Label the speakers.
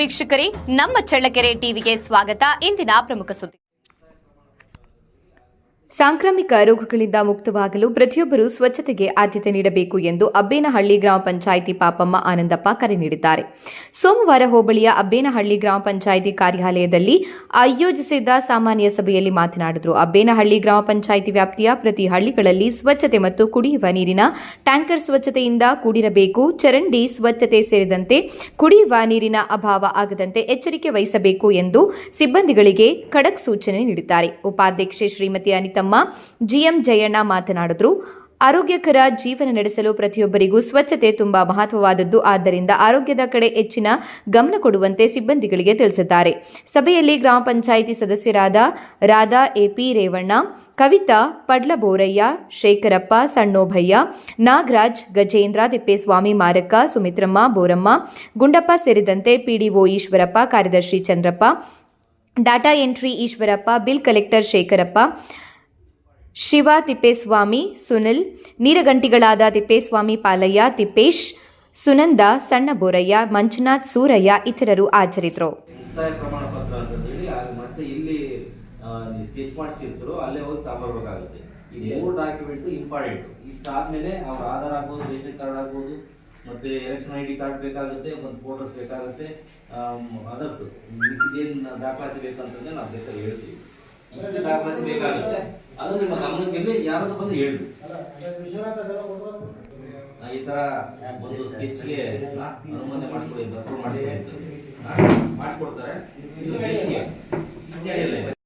Speaker 1: ವೀಕ್ಷಕರೇ, ನಮ್ಮ ಚಳ್ಳಕೆರೆ ಟಿವಿಗೆ ಸ್ವಾಗತ. ಇಂದಿನ ಪ್ರಮುಖ ಸುದ್ದಿ. ಸಾಂಕ್ರಾಮಿಕ ರೋಗಗಳಿಂದ ಮುಕ್ತವಾಗಲು ಪ್ರತಿಯೊಬ್ಬರೂ ಸ್ವಚ್ಛತೆಗೆ ಆದ್ಯತೆ ನೀಡಬೇಕು ಎಂದು ಅಬ್ಬೇನಹಳ್ಳಿ ಗ್ರಾಮ ಪಂಚಾಯಿತಿ ಪಾಪಮ್ಮ ಆನಂದಪ್ಪ ಕರೆ ನೀಡಿದ್ದಾರೆ. ಸೋಮವಾರ ಹೋಬಳಿಯ ಅಬ್ಬೇನಹಳ್ಳಿ ಗ್ರಾಮ ಪಂಚಾಯಿತಿ ಕಾರ್ಯಾಲಯದಲ್ಲಿ ಆಯೋಜಿಸಿದ್ದ ಸಾಮಾನ್ಯ ಸಭೆಯಲ್ಲಿ ಮಾತನಾಡಿದರು. ಅಬ್ಬೇನಹಳ್ಳಿ ಗ್ರಾಮ ಪಂಚಾಯಿತಿ ವ್ಯಾಪ್ತಿಯ ಪ್ರತಿ ಹಳ್ಳಿಗಳಲ್ಲಿ ಸ್ವಚ್ಛತೆ ಮತ್ತು ಕುಡಿಯುವ ನೀರಿನ ಟ್ಯಾಂಕರ್ ಸ್ವಚ್ಛತೆಯಿಂದ ಕೂಡಿರಬೇಕು. ಚರಂಡಿ ಸ್ವಚ್ಛತೆ ಸೇರಿದಂತೆ ಕುಡಿಯುವ ನೀರಿನ ಅಭಾವ ಆಗದಂತೆ ಎಚ್ಚರಿಕೆ ವಹಿಸಬೇಕು ಎಂದು ಸಿಬ್ಬಂದಿಗಳಿಗೆ ಖಡಕ್ ಸೂಚನೆ ನೀಡಿದ್ದಾರೆ. ಉಪಾಧ್ಯಕ್ಷೆ ಶ್ರೀಮತಿ ಅನಿತಮ್ಮ ಜಿಎಂ ಜಯಣ್ಣ ಮಾತನಾಡಿದರು. ಆರೋಗ್ಯಕರ ಜೀವನ ನಡೆಸಲು ಪ್ರತಿಯೊಬ್ಬರಿಗೂ ಸ್ವಚ್ಛತೆ ತುಂಬಾ ಮಹತ್ವವಾದದ್ದು. ಆದ್ದರಿಂದ ಆರೋಗ್ಯದ ಕಡೆ ಹೆಚ್ಚಿನ ಗಮನ ಕೊಡುವಂತೆ ಸಿಬ್ಬಂದಿಗಳಿಗೆ ತಿಳಿಸಿದ್ದಾರೆ. ಸಭೆಯಲ್ಲಿ ಗ್ರಾಮ ಪಂಚಾಯಿತಿ ಸದಸ್ಯರಾದ ರಾಧಾ ಎಪಿ ರೇವಣ್ಣ, ಕವಿತಾ ಪಡ್ಲಬೋರಯ್ಯ, ಶೇಖರಪ್ಪ, ಸಣ್ಣೋಭಯ್ಯ, ನಾಗರಾಜ್, ಗಜೇಂದ್ರ, ತಿಪ್ಪೇಸ್ವಾಮಿ, ಮಾರಕ್ಕ, ಸುಮಿತ್ರಮ್ಮ, ಬೋರಮ್ಮ, ಗುಂಡಪ್ಪ ಸೇರಿದಂತೆ ಪಿಡಿಒ ಈಶ್ವರಪ್ಪ, ಕಾರ್ಯದರ್ಶಿ Chandrappa, data entry Eshwarappa, bill collector Shekharappa, Shiva, Thippeswamy, Sunil, ನೀರಗಂಟಿಗಳಾದ ತಿಪ್ಪೇಸ್ವಾಮಿ, ಪಾಲಯ್ಯ, ತಿಪ್ಪೇಶ್, ಸುನಂದ, ಸಣ್ಣ ಬೋರಯ್ಯ, ಮಂಜುನಾಥ್, ಸೂರಯ್ಯ ಇತರರು ಹಾಜರಿದ್ದರು.
Speaker 2: ಸ್ಕೆಚ್ ಮಾಡಿಸಿರ್ತಾರೋ ಅಲ್ಲೇ ಹೋಗಿ ತಗೊಂಡ್ಬರ್ಬೇಕಾಗುತ್ತೆ. ಈ 3 ಡಾಕ್ಯುಮೆಂಟ್ ಇಂಪಾರ್ಟೆಂಟ್. ಇಷ್ಟಾದ್ಮೇಲೆ ಅವ್ರ ಆಧಾರ್ ಆಗ್ಬೋದು, ರೇಷನ್ ಕಾರ್ಡ್ ಆಗ್ಬೋದು, ಮತ್ತೆ ಎಲೆಕ್ಷನ್ ID ಕಾರ್ಡ್ ಬೇಕಾಗುತ್ತೆ, ಒಂದು ಫೋಟೋಸ್ ಬೇಕಾಗುತ್ತೆ, ಅದರ್ಸ್ ಇದೇನು ದಾಖಲಾತಿ ಬೇಕಂತಂದ್ರೆ ನಾವು ಬೇಕಾದ್ರೆ ಹೇಳ್ತೀವಿ. ಇಷ್ಟು ದಾಖಲಾತಿ ಬೇಕಾಗುತ್ತೆ, ಅದು ನಿಮ್ಮ ಗಮನಕ್ಕೆ ಯಾರಾದ್ರೂ ಬಂದು ಹೇಳಿ. ಈ ತರ ಒಂದು ಸ್ಕೆಚ್ಗೆ ಅನುಮತಿ ಮಾಡ್ಕೊಡಿ, ಮಾಡಿಕೊಡ್ತಾರೆ.